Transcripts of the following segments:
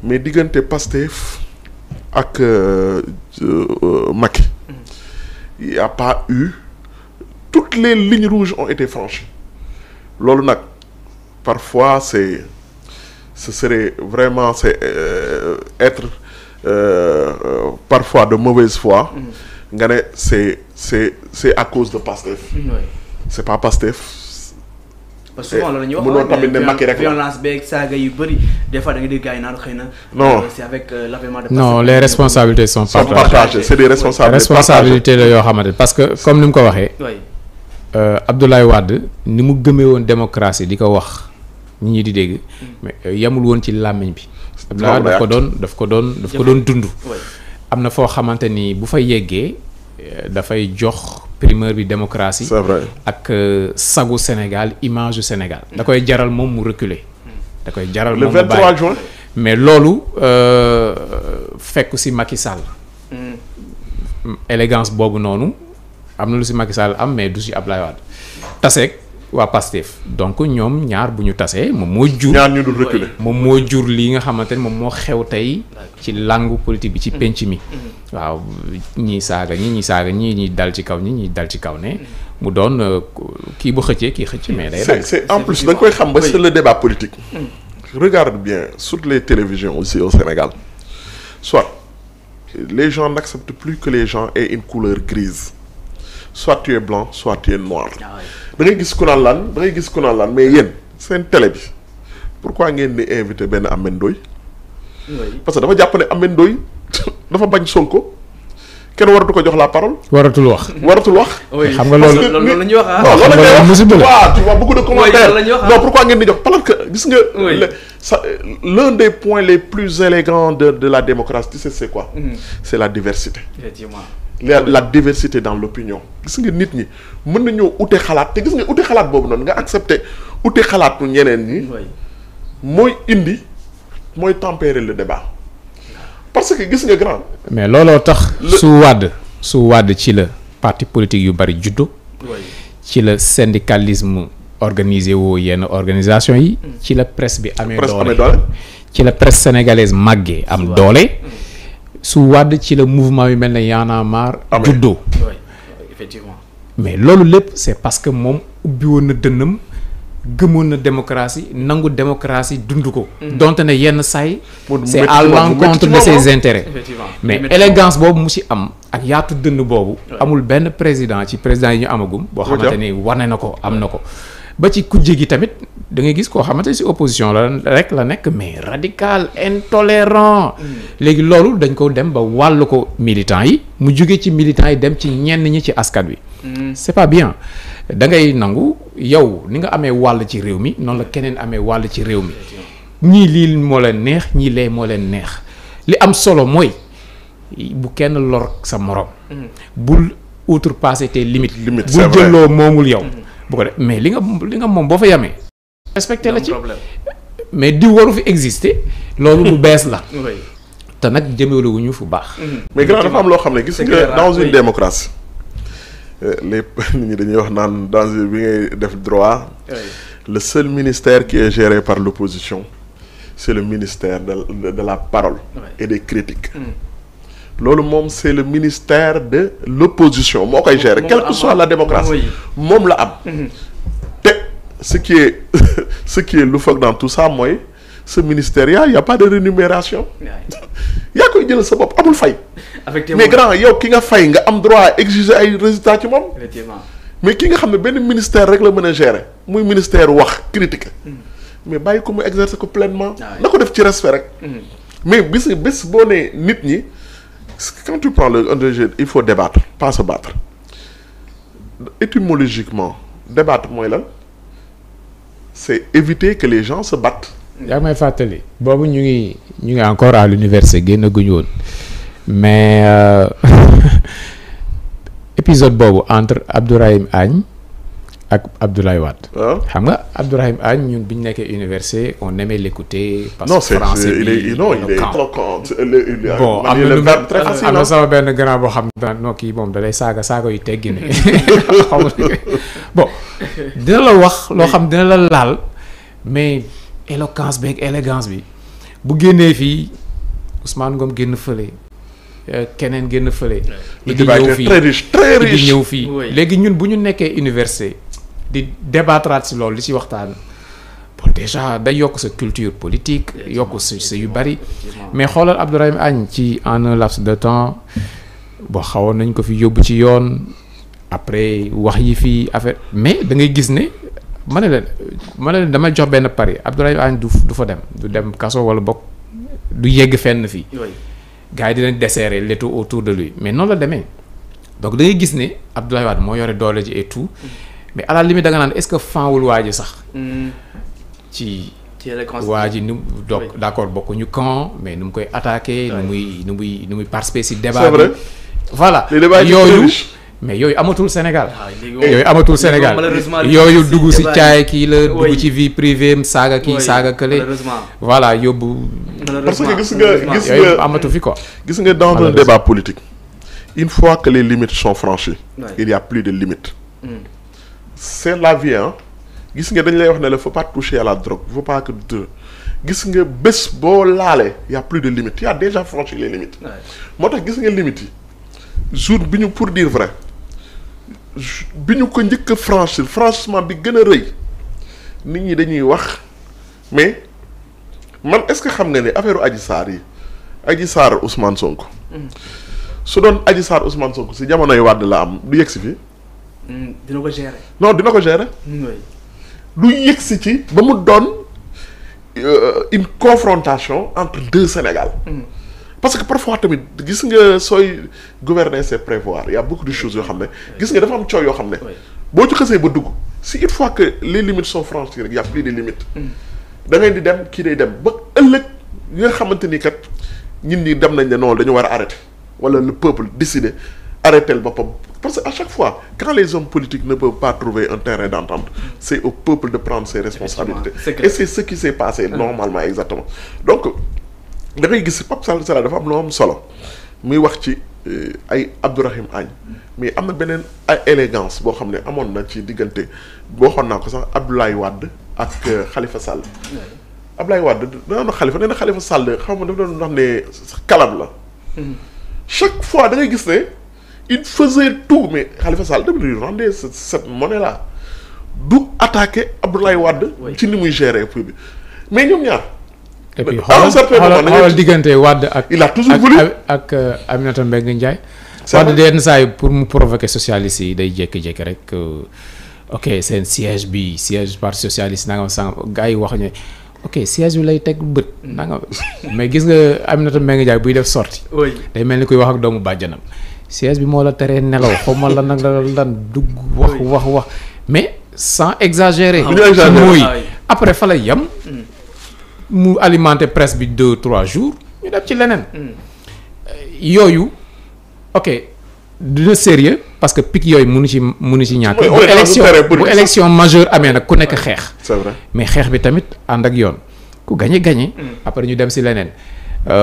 mais diggante Pastef ak Macky il n'y a pas eu toutes les lignes rouges ont été franchies loolu nag parfois ce serait vraiment être parfois de mauvaise foi nga ne c'est à cause de Pastef c'est pas Pastef parce que souvent loolu la ñuy wax mënoo tamit ne Macky rek violence beeg saaga yu bëri des fois da nga dégg gars yi naan xëy na. non c'est avec l'avènement de. non les responsabilités sont partagées c'est des responsabilités la yoo xamante parce que comme ni mu ko waxee. Abdoulaye Wade ni mu gëmee woon démocratie di ko wax nit ñi di dégg. mais yemul woon ci làmmiñ bi. Abdoulaye Wade daf ko doon dund. am na foo xamante ni bu fa yeggee dafay jox primeur bi démocratie. c'est vrai ak sagu Sénégal image du Sénégal. da koy jaral moom mu reculer. da koy jaral moom mu bàyyi le 23 juin. mais loolu fekk si Macky Sall. élégance boobu noonu am na lu si Macky Sall am mais du si Abdoulaye Wade taseeg waa Pastef donc ñoom ñaar bu ñu tasee moom moo jur. ñaar ñu dul reculer. moom moo jur lii nga xamante ne moom moo xew tey ci langue politique bi ci penc mi. waaw ñii saaga ñii dal ci kaw ñii dal ci kaw ne mu doon kii bu xëccee kii xëcc mais day. c'est en plus da nga koy xam ba c'est le débat politique. Regarde bien sur les télévisions aussi au Sénégal soit les gens n'acceptent plus que les gens aient une couleur grise soit tu es blanc soit tu es noir. da ngay gis ku naan lan mais yéen seen télé bi pourquoi ngeen di invité benn Ameth Ndoye parce que dafa jàpp ne Ameth Ndoye dafa bañ Sonko kenn waratu ko jox la parole. waratul wax. xam nga loolu la ñuy wax ah. non loolu la ñuy wax waaw tu vois beaucoup de commentaires. non pourquoi ngeen di jox parce que gis nga. l'un des points les plus élégants de la démocratie tu sais c'est quoi. c'est la diversité. effectivement. la diversité dans l'opinion gis nga nit ñi mën nañoo ute xalaat te gis nga ute xalaat boobu noonu nga accepter ute xalaatu ñeneen ñi. mooy tempérer le débat parce que gis nga grand. mais looloo tax. su wàdd ci la parti politique yu bari juddu. ci la syndicalisme organisé woo yenn organisation yi. ci la presse bi amee doole ci la presse sénégalaise màggee am doole. su wàdd ci la mouvement yu mel ne Y'en a marre juddoo. effectivement. mais loolu lépp c'est parce que moom ubbi woon na dënnam gëmoon na démocratie nangu démocratie dund ko. donte ne yenn saay c'est à l'encontre de ses intérêts. mais élégance boobu mu ci am ak yaatu dënn boobu. amul benn président ci président yi ñu amagum. boo xamante ni wane na ko am na ko. ba ci kujje gi tamit da ngay gis koo xamante ni ci opposition la rek la nekk mais radical intolérant. léegi loolu dañ ko dem ba wàll ko militants yi mu jóge ci militants yi dem ci ñenn ñi ci askan wi. c'est pas bien da ngay nangu yow ni nga amee wàll ci réew mi noonu la keneen amee wàll ci réew mi ñii lii moo leen neex ñii lee moo leen neex li am solo mooy bu kenn lor sa morom. bul outrepasser tes limites. bul jëloo moomul yow. bu ko def mais li nga moom boo fa yamee. respecté la ci mais di waru fi exister loolu lu bees la. te nag jëmewuñu fu baax. mais grand dafa am loo xam ne gis nga dans une démocratie. nit ñi dañuy wax naan dans bi ngay def droit. le seul ministère qui est géré par l'opposition c'est le ministère de la parole. et des critiques. loolu moom c'est le ministère de l'opposition moo koy gérer quelle que soit la démocratie moom la am. te ce qui est loufoque dans tout ça mooy ce ministère y a pas de rémunération. yaa koy jël sa bopp amul fay. mais grand yow ki nga fay nga am droit à exiger ay résultats ci moom. mais ki nga xam ne benn ministère rek la mën a gérer muy ministère wax critique. mais bàyyi ko mu exercer ko pleinement. na ko def ci respect rek. mais bés boo nee nit ñi quand tu prends le jeu il faut débattre pas se battre étymologiquement débattre mooy lan c'est éviter que les gens se battent. yaa ngi may fàttali boobu ñu ngi encore à l'université génn guñu woon mais épisode boobu entre Abdourahim Agne ak Abdoulaye Wade. xam nga Abdourahim Agne ñun bi ñu nekkee université on aimait l'écouter. parce que français bi il est éloquent. bon am na sama benn grand boo xam ne non kii moom da lay saaga yu teggi ne bon dina la wax loo xam dina la laal mais éloquence bi ak élégance bi bu génnee fii Ousmane Ngom génn fële keneen génn fële. le débat est très riche di ñëw fii léegi ñun bu ñu nekkee université di débattraat si loolu di si waxtaan bon déjà day yokk sa culture politique yokk sa yu bari mais xoolal Abdourahim Agne ci en un laps de temps bon xawoon nañ ko fi yóbbu ci yoon après wax yi fii affaire mais da ngay gis ne ma ne leen damay jox benn pari Abdourahim Agne du fa dem du dem kaso wala bokk du yegg fenn fii gars yi dinañ desserrer l'étau autour de lui mais noonu la demee donc da ngay gis ne Abdoulaye Wade moo yore doole ji et tout mais à la limite da nga naan est-ce que fanwul waa ji sax ci waa ji nu donc d'accord bokkuñu camp mais nu mu koy attaquer nu muy participer ci débat bi voilà yooyu mais yooyu amatul Sénégal yooyu amatul Sénégal yooyu dugg ci caay kii la dugg ci vie privée am saaga kii saaga kële voilà yóbbu parce que gis nga yooyu amatu fi quoi gis nga dans un débat politique une fois que les limites sont franchies il y a plus de limites c'est la vie hein gis nga dañ lay wax ne la faut pas toucher à la drogue faut pas que gis nga bés boo laalee y a plus de limites y a déjà franchi les limites moo tax gis nga limites yi jour bi ñu pour dire vrai bi ñu ko njëkk a franchissement bi gën a rëy nit ñi dañuy wax mais man est-ce que xam nga ne affaire Adji Sarr yi Adji Sarr Ousmane Sonko su doon Adji Sarr Ousmane Sonko si jamonoy Wade la am du yegsi fii. dina ko gérer. non dina ko gérer. du yegsi ci ba mu doon une confrontation entre deux Sénégal. parce que parfois tamit gis nga sooy gouverner c'est prévoir il y a beaucoup de choses yoo xam ne gis nga dafa am coow yoo xam ne boo ci xasee ba dugg si une fois que les limites sont franchies rek y a plus de limites da ngay di dem kii day dem ba ëllëg yi nga xamante ni kat ñun ñi dem nañ ne non dañu war a arrêter wala le peuple décider arrêter boppam parce que à chaque fois quand les hommes politiques ne peuvent pas trouver un terrain d'entente c'est au peuple de prendre ses responsabilités et c'est ce qui s'est passé normalement exactement donc da ngay gis Pape Sall dafa am loo am solo muy wax ci ay Abdourahim Agne mais am na beneen ay élégance boo xam ne amoon na ci diggante boo xoon naa ko sax Abdoulaye Wade ak Khalifa Sall. Abdoulaye Wade dana Khalifa nee na Khalifa Sall xam nga dafa doon wax ne kalam la. chaque fois da ngay gis ne il faisait tout mais Khalifa Sall dafa lui rendait cette monnaie là du attaquer Abdoulaye Wade. ci ni muy gérer pour bi mais ñoom ñaar. et puis xoolal diggante Wade ak. il a toujours voulu ak Aminata Mbengue Ndiaye. Wade yenn saa yi pour mu provoquer socialiste yi day jékki-jékki rek ok seen siège parti socialiste nangam sànq gars yi wax ne ok siège bi lay teg bët nangam mais gis nga Aminata Mbengue Ndiaye buy def sortie day mel ni kuy wax ak doomu bàjjanam siège bi moo la teree nelaw xaw ma lan lan dugg wax mais sans exagérer. mooy après fa lay yem. mu alimenter presse bi 2-3 jours ñu dem ci leneen yooyu ok dina sérieux parce que pic yooyu mënu ci ñàkk bu élection majeure amee nag ku nekk xeex c'est vrai mais xeex bi tamit ànd ak yoon ku gagné après ñu dem ci leneen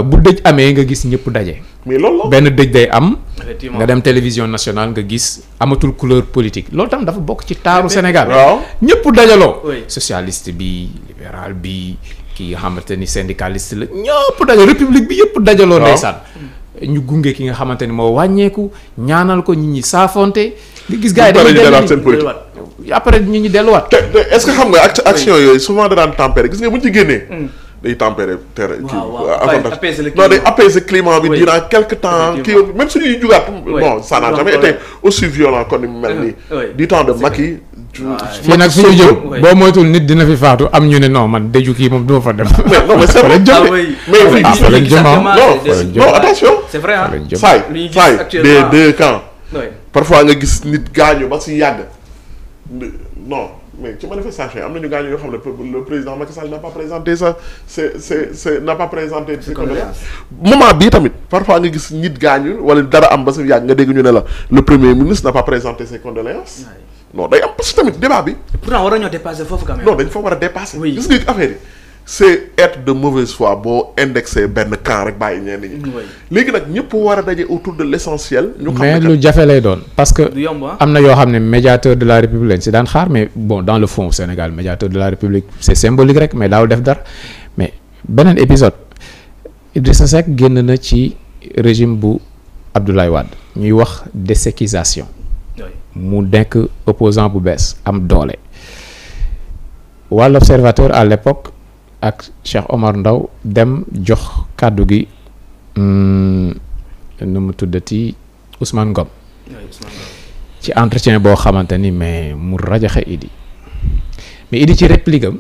bu dëj amee nga gis ñëpp daje mais loolu benn dëj day am nga dem télévision nationale nga gis amatul couleur politique loolu tam dafa bokk ci taaru Sénégal ñëpp dajaloo socialiste bi libéral bi ki nga xamante ni syndicaliste la ñëpp dajaloo république bi yëpp dajaloo ndeysaan ñu gunge ki nga xamante ni moo wàññeeku ñaanal ko nit ñi saafonte nga gis gars yi dañuy delluwaat seen politique après nit ñi delluwaat. te est-ce que xam nga action yooyu souvent da daan tempérer gis nga bu ñu ci génnee. day tempérer day apaiser climat bi durant quelque temps kii même suñuy jugaat bon ça n'a jamais été aussi violent comme ni mu mel nii du temps de Macky. fii nag fi ñu jëm boo moytul nit dina fi faatu am ñu ne non man dëju kii moom duma fa dem. non mais c'est vrai non attention. c'est vrai ah saay des deux camps. parfois nga gis nit gaañu ba si yàgg non mais ci manifestation yi am nañu gaañu yoo xam ne le président Macky Sall n'a pas présenté ça c'est n'a pas présenté ses condoléances moment bii tamit parfois nga gis nit gaañu wala dara am ba si yàgg nga dégg ñu ne la le premier ministre n'a pas présenté ses condoléances. non day am parce que tamit débat bi. pourtant war nañoo dépasser foofu quand même. non dañ fa war a dépasser. gis nga affaire yi c'est être de mauvaise foi boo indexé benn camp rek bàyyi ñenn ñi. léegi nag ñëpp war a daje autour de l'essentiel. ñu xam mais lu jafe lay doon parce que. am na yoo xam ne médiateur de la République lañ si daan xaar mais bon dans le fond Sénégal médiateur de la République c'est symbolique rek mais daawul def dara mais beneen épisode Idrissa Seck génn na ci régime bu Abdoulaye Wade ñuy wax déséquisation mu nekk opposant bu bees am doole waa l'Observateur à l'époque ak Cheikh Omar Ndaw dem jox kàddu gi nu mu tuddati Ousmane Ngom ci entretien boo xamante ni mais mu rajaxe Idi mais Idi ci réplique am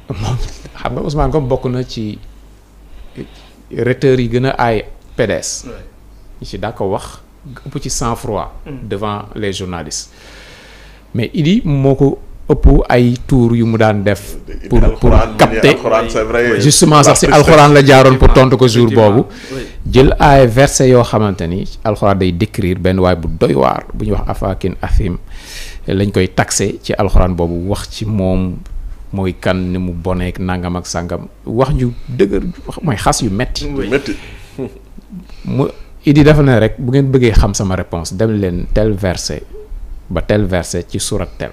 moom xam nga Ousmane Ngom bokk na ci rhéteurs yi gën a aay PDS ñi ci daa ko wax ëpp ci sang-froid devant les journalistes mais Idi moo ko ëpp ay tour yu mu daan def pour capter justement sax si alxuraan la jaaroon pour tontu ko jour boobu jël ay verset yoo xamante ni alxuraan day décrire benn waay bu doy waar bu ñuy wax afakin athim lañ koy taxé ci alxuraan boobu wax ci moom mooy kan ni mu boneek nangam ak sangam wax ju dëgër mooy xas yu metti mu Idi dafa ne rek bu ngeen bëggee xam sama réponse dem leen tel verset ba tel verset ci surat tel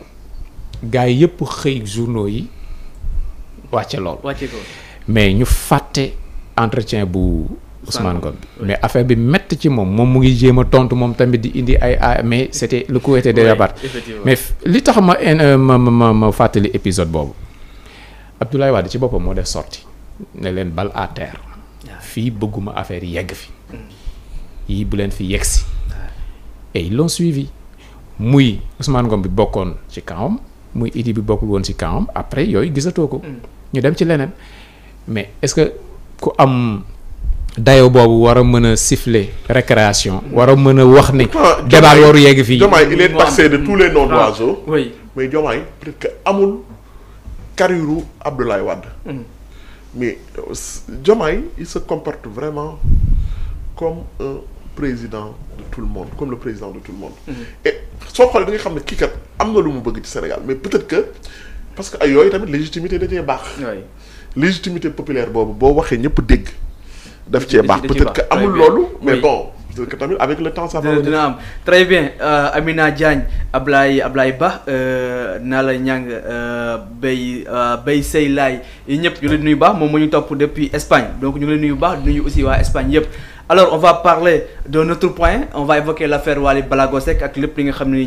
gars yi yëpp xëy journaux yi wàcce lool mais ñu fàtte entretien bu Ousmane Ngom bi mais affaire bi métti ci moom mu ngi jéem a tontu moom tamit di indi ay mais c'était le coup était déjà parti mais li tax ma fàttali épisode boobu Abdoulaye Wade ci boppam moo def sorti ne leen bal à terre fii bëgguma affaire yi yegg fi yii bu leen fi yegg si et ils l'ont suivi muy Ousmane Ngom bi bokkoon ci kawam muy Idi bi bokkul woon ci kawam après yooyu gisatoo ko ñu dem ci leneen mais est-ce que ku am dayo boobu war a mën a siffler récréation war a mën a wax ni débat waru yegg fii Diomaye il est taxé de tous les noms d'oiseaux mais Diomaye peut-être que amul carrière Abdoulaye Wade mais Diomaye il se comporte vraiment comme un président de tout le monde comme le président de tout le monde et soo xoolee da nga xam ne kii kat am na lu mu bëgg ci Sénégal mais peut-être que parce que ay yooyu tamit légitimité da cee baax légitimité populaire boobu boo waxee ñëpp dégg daf cee baax peut-être que amul loolu mais bon peut-être que tamit avec le temps ça va dina am très bien Amina Diagne Ablaye Ba Nala Niang Bay Sey Laay yi ñëpp ñu leen nuyu baax moom moo ñu topp depuis Espagne donc ñu ngi leen nuyu baax di nuyu aussi waa Espagne yëpp. Alors on va parler d'un autre point, on va évoquer l'affaire Wally Ballago Seck ak lépp li nga xam ne